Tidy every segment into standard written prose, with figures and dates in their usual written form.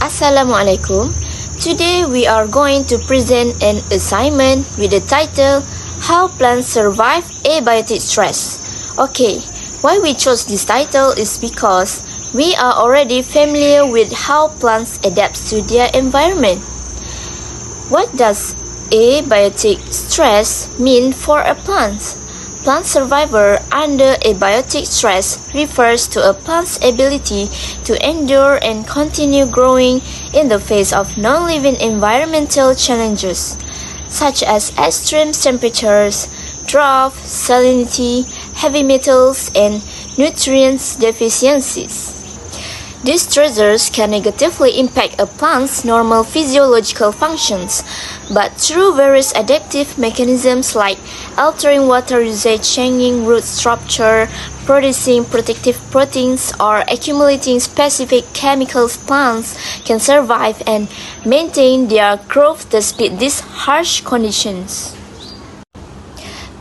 Assalamualaikum. Today we are going to present an assignment with the title How Plants Survive Abiotic Stress. Okay, why we chose this title is because we are already familiar with how plants adapt to their environment. What does abiotic stress mean for a plant? Plant survival under abiotic stress refers to a plant's ability to endure and continue growing in the face of non-living environmental challenges, such as extreme temperatures, drought, salinity, heavy metals, and nutrients deficiencies. These stressors can negatively impact a plant's normal physiological functions, but through various adaptive mechanisms like altering water usage, changing root structure, producing protective proteins, or accumulating specific chemicals, plants can survive and maintain their growth despite these harsh conditions.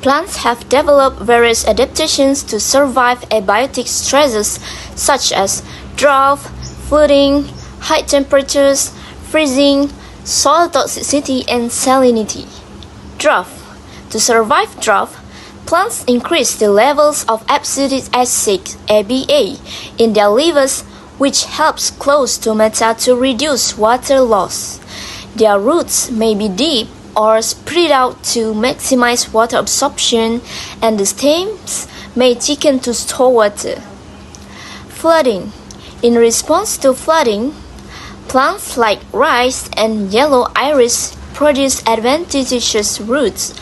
Plants have developed various adaptations to survive abiotic stresses such as drought, flooding, high temperatures, freezing, soil toxicity, and salinity. Drought. To survive drought, plants increase the levels of abscisic acid (ABA) in their livers, which helps close stomata to reduce water loss. Their roots may be deep or spread out to maximize water absorption, and the stems may thicken to store water. Flooding. In response to flooding, plants like rice and yellow iris produce adventitious roots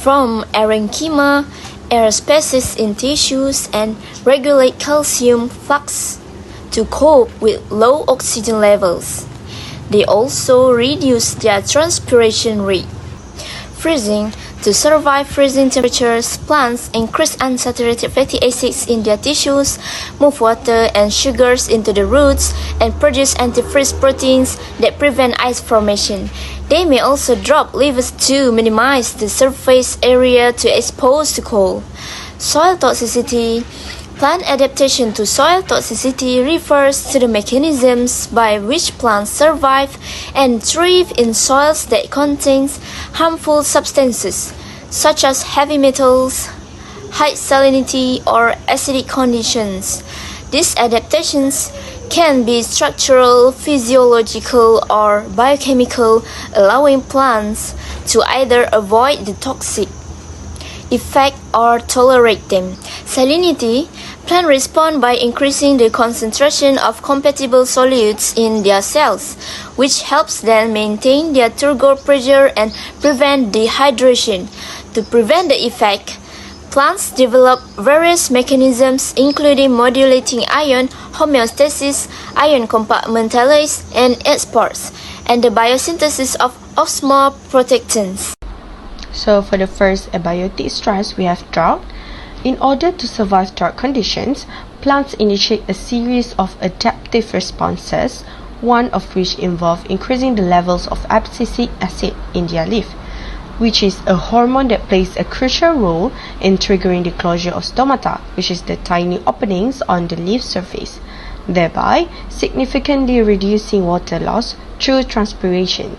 from parenchyma, air spaces in tissues, and regulate calcium flux to cope with low oxygen levels. They also reduce their transpiration rate. Freezing. To survive freezing temperatures, plants increase unsaturated fatty acids in their tissues, move water and sugars into the roots, and produce antifreeze proteins that prevent ice formation. They may also drop leaves to minimize the surface area to expose to cold. Soil toxicity. Plant adaptation to soil toxicity refers to the mechanisms by which plants survive and thrive in soils that contain harmful substances, such as heavy metals, high salinity, or acidic conditions. These adaptations can be structural, physiological, or biochemical, allowing plants to either avoid the toxic effect or tolerate them. Salinity. Plants respond by increasing the concentration of compatible solutes in their cells, which helps them maintain their turgor pressure and prevent dehydration. To prevent the effect, plants develop various mechanisms including modulating ion homeostasis, ion compartmentalization, and exports, and the biosynthesis of osmoprotectants. So for the first abiotic stress, we have drought. In order to survive drought conditions, plants initiate a series of adaptive responses, one of which involves increasing the levels of abscisic acid in their leaf, which is a hormone that plays a crucial role in triggering the closure of stomata, which is the tiny openings on the leaf surface, thereby significantly reducing water loss through transpiration.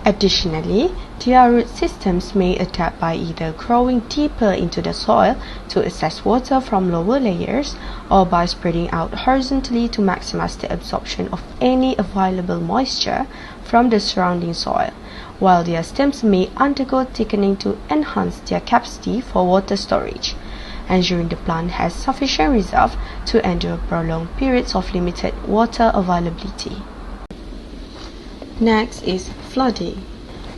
Additionally, their root systems may adapt by either growing deeper into the soil to access water from lower layers or by spreading out horizontally to maximize the absorption of any available moisture from the surrounding soil, while their stems may undergo thickening to enhance their capacity for water storage, ensuring the plant has sufficient reserve to endure prolonged periods of limited water availability. Next is flooding.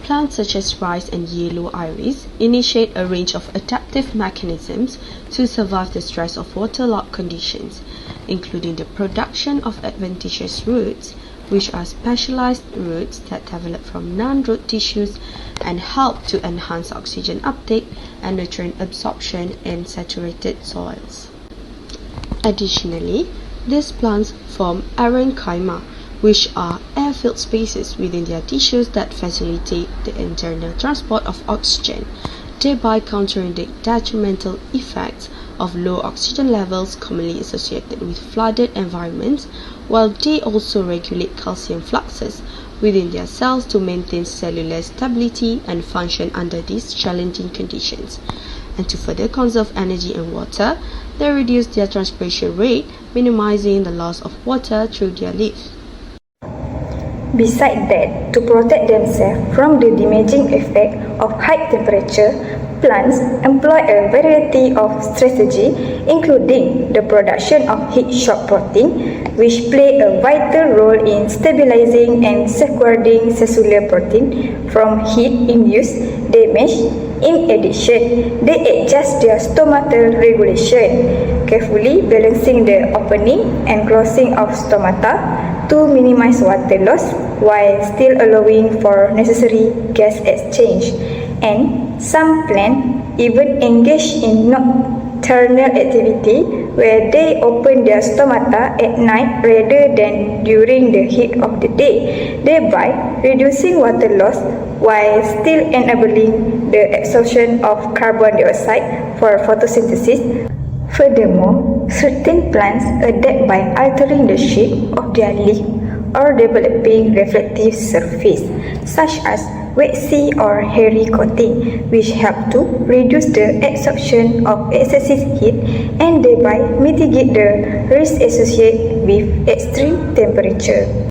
Plants such as rice and yellow iris initiate a range of adaptive mechanisms to survive the stress of waterlogged conditions, including the production of adventitious roots, which are specialized roots that develop from non-root tissues and help to enhance oxygen uptake and nutrient absorption in saturated soils. Additionally, these plants form parenchyma, which are air-filled spaces within their tissues that facilitate the internal transport of oxygen. thereby countering the detrimental effects of low oxygen levels commonly associated with flooded environments, while they also regulate calcium fluxes within their cells to maintain cellular stability and function under these challenging conditions. And to further conserve energy and water, they reduce their transpiration rate, minimizing the loss of water through their leaves. Besides that, to protect themselves from the damaging effect of high temperature, plants employ a variety of strategies, including the production of heat shock protein, which play a vital role in stabilizing and safeguarding cellular protein from heat-induced damage. In addition, they adjust their stomatal regulation, carefully balancing the opening and closing of stomata to minimize water loss while still allowing for necessary gas exchange. And some plants even engage in nocturnal activity where they open their stomata at night rather than during the heat of the day, thereby reducing water loss while still enabling the absorption of carbon dioxide for photosynthesis. Furthermore, certain plants adapt by altering the shape of their leaf or developing reflective surface, such as waxy or hairy coating, which help to reduce the absorption of excessive heat and thereby mitigate the risk associated with extreme temperature.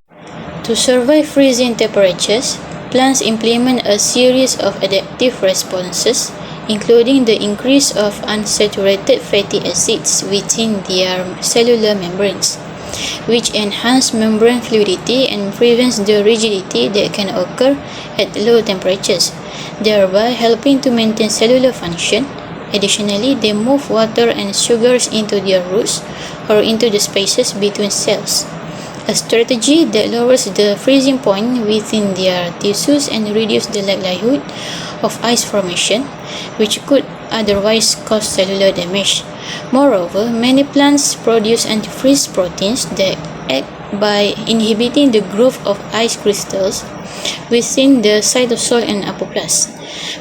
To survive freezing temperatures, plants implement a series of adaptive responses, including the increase of unsaturated fatty acids within their cellular membranes, which enhance membrane fluidity and prevents the rigidity that can occur at low temperatures, thereby helping to maintain cellular function. Additionally, they move water and sugars into their roots or into the spaces between cells, a strategy that lowers the freezing point within their tissues and reduces the likelihood of ice formation, which could otherwise cause cellular damage. Moreover, many plants produce antifreeze proteins that act by inhibiting the growth of ice crystals within the cytosol and apoplast,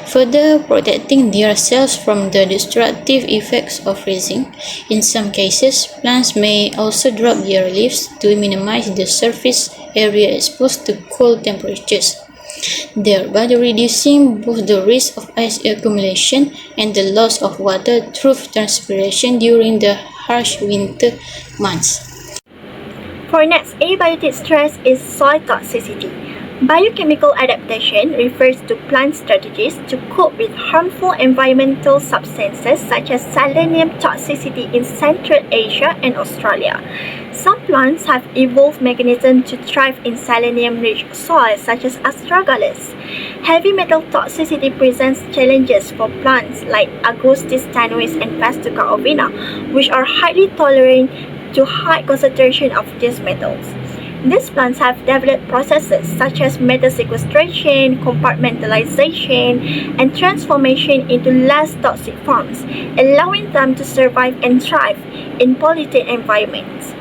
further protecting their cells from the destructive effects of freezing. In some cases, plants may also drop their leaves to minimize the surface area exposed to cold temperatures, thereby reducing both the risk of ice accumulation and the loss of water through transpiration during the harsh winter months. For next abiotic stress is soil toxicity. Biochemical adaptation refers to plant strategies to cope with harmful environmental substances such as selenium toxicity in Central Asia and Australia. Some plants have evolved mechanisms to thrive in selenium-rich soil such as astragalus. Heavy metal toxicity presents challenges for plants like Agostis tenuis and Festuca ovina, which are highly tolerant to high concentration of these metals. These plants have developed processes such as metal sequestration, compartmentalization, and transformation into less toxic forms, allowing them to survive and thrive in polluted environments.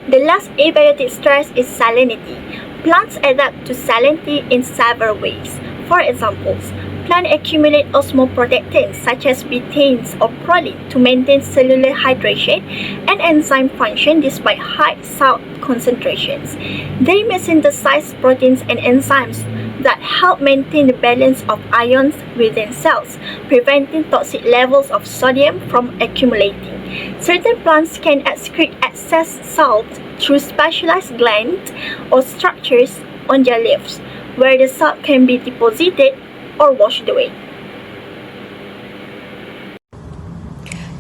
The last abiotic stress is salinity. Plants adapt to salinity in several ways. For example, plants accumulate osmoprotectants such as bethanes or proline to maintain cellular hydration and enzyme function despite high salt concentrations. They may synthesize proteins and enzymes that help maintain the balance of ions within cells, preventing toxic levels of sodium from accumulating. Certain plants can excrete excess salt through specialized glands or structures on their leaves, where the salt can be deposited or washed away.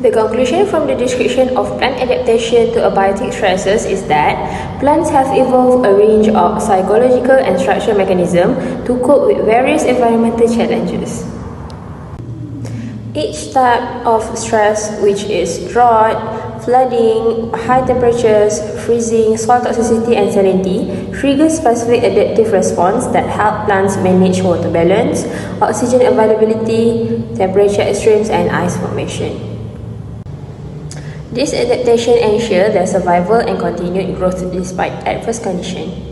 The conclusion from the description of plant adaptation to abiotic stresses is that plants have evolved a range of psychological and structural mechanisms to cope with various environmental challenges. Each type of stress, which is drought, flooding, high temperatures, freezing, soil toxicity, and salinity, triggers specific adaptive response that help plants manage water balance, oxygen availability, temperature extremes, and ice formation. This adaptation ensures their survival and continued growth despite adverse conditions.